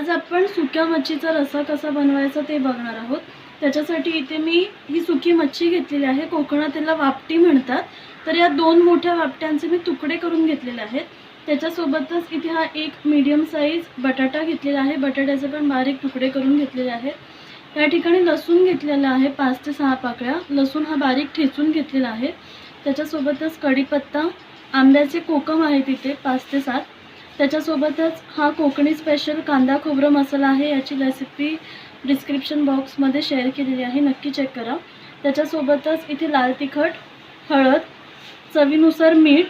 आज आपण सुक्या मच्छीचा रस्सा कसा बनवायचा ते बघणार आहोत। त्याच्यासाठी इथे मी ही सुकी मच्छी घेतलेली आहे। कोकणात त्याला वापटी म्हणतात। तर या दोन मोठ्या वापट्यांचे मी तुकडे करून घेतलेले आहेत। त्याच्यासोबतच इथे हा एक मीडियम साइज बटाटा घेतलेला आहे। बटाट्याचे पण बारीक तुकडे करून घेतलेले आहेत। या ठिकाणी लसूण घेतलेला आहे 5 ते 6 पाकळ्या। लसूण हा बारीक ठेचून घेतलेला आहे। त्याच्यासोबतच कढीपत्ता, आंब्याचे कोकम आहेत इथे 5 ते 7। त्याच्यासोबतच हा कोकणी स्पेशल कांदा खोबरं मसाला आहे। याची रेसिपी डिस्क्रिप्शन बॉक्समध्ये शेअर केलेली आहे, नक्की चेक करा। त्याच्यासोबतच इथे लाल तिखट, हळद, चवीनुसार मीठ,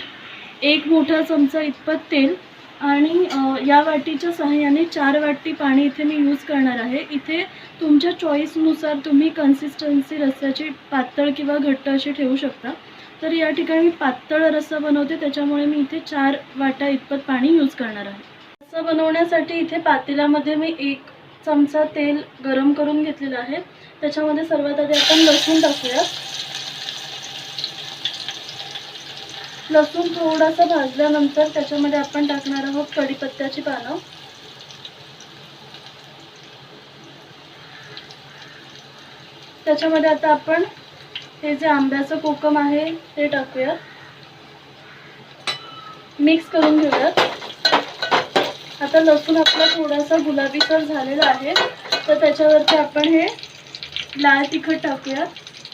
1 मोठा चमचा इतपत तेल आणि या वाटीच्या सहाय्याने 4 वाटी पाणी इथे मी यूज करणार आहे। इथे तुमच्या चॉईसनुसार तुम्ही कन्सिस्टन्सी रस्स्याची पातळ किंवा घट्ट अशी ठेवू शकता। तर या ठिकाणी मी पातळ रस्सा बनवते, त्याच्यामुळे मी इथे 4 वाटा इतपत पाणी यूज करणार आहे। रस्सा बनवण्यासाठी इथे पातेल्यामध्ये मी 1 चमचा तेल गरम करून घेतलेलं आहे। त्याच्यामध्ये सर्वात आधी आपण लसूण टाकूया। लसूण थोडासा भाजल्यानंतर त्याच्यामध्ये आपण टाकणार आहोत कढीपत्त्याची पानं। त्याच्यामध्ये आता आपण हे जे आंब्याचं कोकम आहे ते टाकूया, मिक्स करून घेऊयात। आता लसूण आपला थोडासा गुलाबीसर झालेला आहे, तर त्याच्यावरती आपण हे लाल तिखट टाकूया।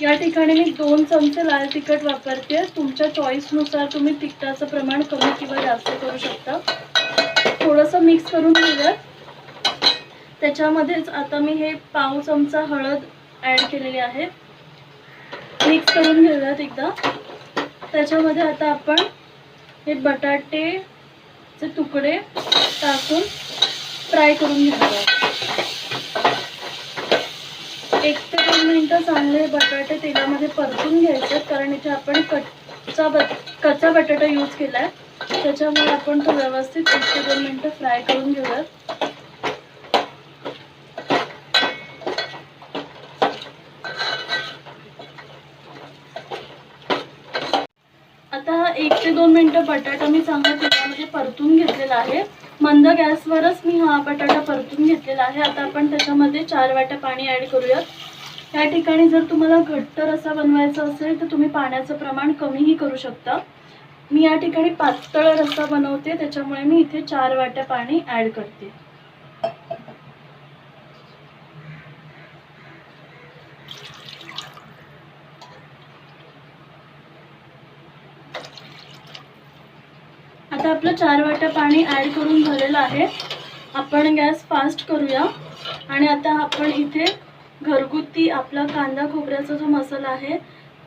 या ठिकाणी मी 2 चमचे लाल तिखट वापरते। तुमच्या चॉईसनुसार तुम्ही तिखटाचं प्रमाण कमी किंवा जास्त करू शकता। थोडंसं मिक्स करून घेऊयात। त्याच्यामध्येच आता मी हे पाव चमचा हळद ॲड केलेली आहे। मिक्स करून घेऊयात एकदा। त्याच्यामध्ये आता आपण हे बटाटेचे तुकडे टाकून फ्राय करून घेऊया। 1 ते 2 मिनिटं चांगले बटाटे तेलामध्ये परतून घ्यायचे, कारण इथे आपण कच्चा बटाटा यूज केला आहे। त्याच्यामुळे आपण तो व्यवस्थित 1 ते 2 मिनिटं फ्राय करून घेऊया। आता 1 ते 2 मिनिटं बटाटा मी चांगल्या तेलामध्ये परतून घेतलेला आहे। मंद गॅसवरच मी हा बटाटा परतून घेतलेला आहे। आता आपण त्याच्यामध्ये 4 वाट्या पाणी ॲड करूयात। या ठिकाणी जर तुम्हाला घट्ट रस्सा बनवायचा असेल तर तुम्ही पाण्याचं प्रमाण कमीही करू शकता। मी या ठिकाणी पातळ रस्सा बनवते, त्याच्यामुळे मी इथे 4 वाट्या पाणी ॲड करते। आता आपलं 4 वाट्या पाणी ॲड करून झालेलं आहे। आपण गॅस फास्ट करूया आणि आता आपण इथे घरगुती आपला कांदा खोबऱ्याचा जो मसाला आहे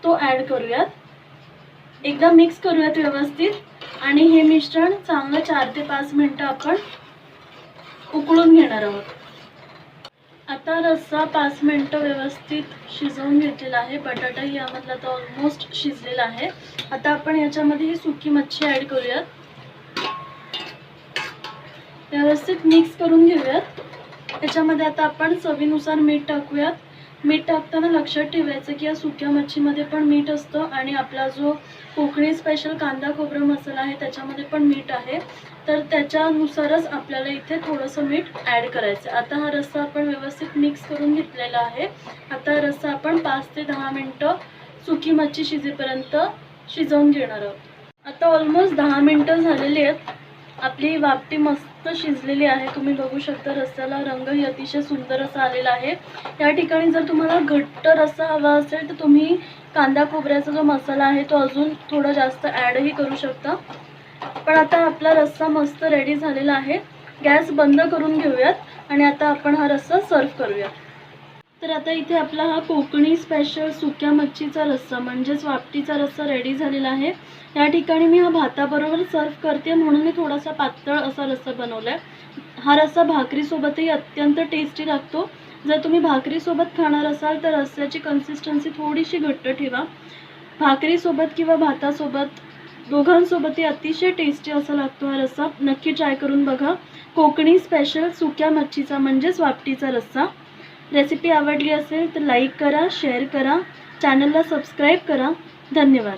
तो ॲड करूयात। एकदा मिक्स करूयात व्यवस्थित आणि हे मिश्रण चांगलं 4 ते 5 मिनिटं आपण उकळून घेणार आहोत। आता रस्सा 5 मिनिटं व्यवस्थित शिजवून घेतलेला आहे। बटाटाही यामधला तर ऑलमोस्ट शिजलेला आहे। आता आपण याच्यामध्ये ही सुकी मच्छी ॲड करूयात। व्यवस्थित मिक्स करून घेऊयात। त्याच्यामध्ये आता आपण चवीनुसार मीठ टाकूयात। मीठ टाकताना लक्षात ठेवायचं की या सुक्या मच्छीमध्ये पण मीठ असतं आणि आपला जो कोकणी स्पेशल कांदा खोबरं मसाला आहे त्याच्यामध्ये पण मीठ आहे, तर त्याच्यानुसारच आपल्याला इथे थोडंसं मीठ ॲड करायचं। आता हा रस्सा आपण व्यवस्थित मिक्स करून घेतलेला आहे। आता रस्सा आपण 5 ते 10 मिनिटं सुकी मच्छी शिजेपर्यंत शिजवून घेणार आहोत। आता ऑलमोस्ट 10 मिनिटं झालेली आहेत। आपली वापटी मस्त शिजलेली आहे। तुम्ही बघू शकता रस्स्याला रंगही अतिशय सुंदर असा आलेला आहे। या ठिकाणी जर तुम्हाला घट्ट रस्सा हवा असेल तर तुम्ही कांदा खोबऱ्याचा जो मसाला आहे तो अजून थोडा जास्त ॲडही करू शकता। पण आता आपला रस्सा मस्त रेडी झालेला आहे। गॅस बंद करून घेऊयात आणि आता आपण हा रस्सा सर्व करूयात। तर आता इथे आपला हा कोकणी स्पेशल सुक्या मच्छीचा रस्सा म्हणजेच वापटीचा रस्सा रेडी झालेला आहे। या ठिकाणी मी हा भाताबरोबर सर्व करते, म्हणून मी थोडासा पातळ असा रस्सा बनवलाय। हा रस्सा भाकरीसोबतही अत्यंत टेस्टी लागतो। जर तुम्ही भाकरीसोबत खाणार असाल तर रस्स्याची कन्सिस्टन्सी थोडीशी घट्ट ठेवा। भाकरीसोबत किंवा भातासोबत दोघांसोबतही अतिशय टेस्टी असा लागतो हा रस्सा। नक्की ट्राय करून बघा। कोकणी स्पेशल सुक्या मच्छीचा म्हणजेच वापटीचा रस्सा। रेसिपी आवडली असेल तर लाईक करा, शेअर करा, चॅनलला सबस्क्राईब करा। धन्यवाद।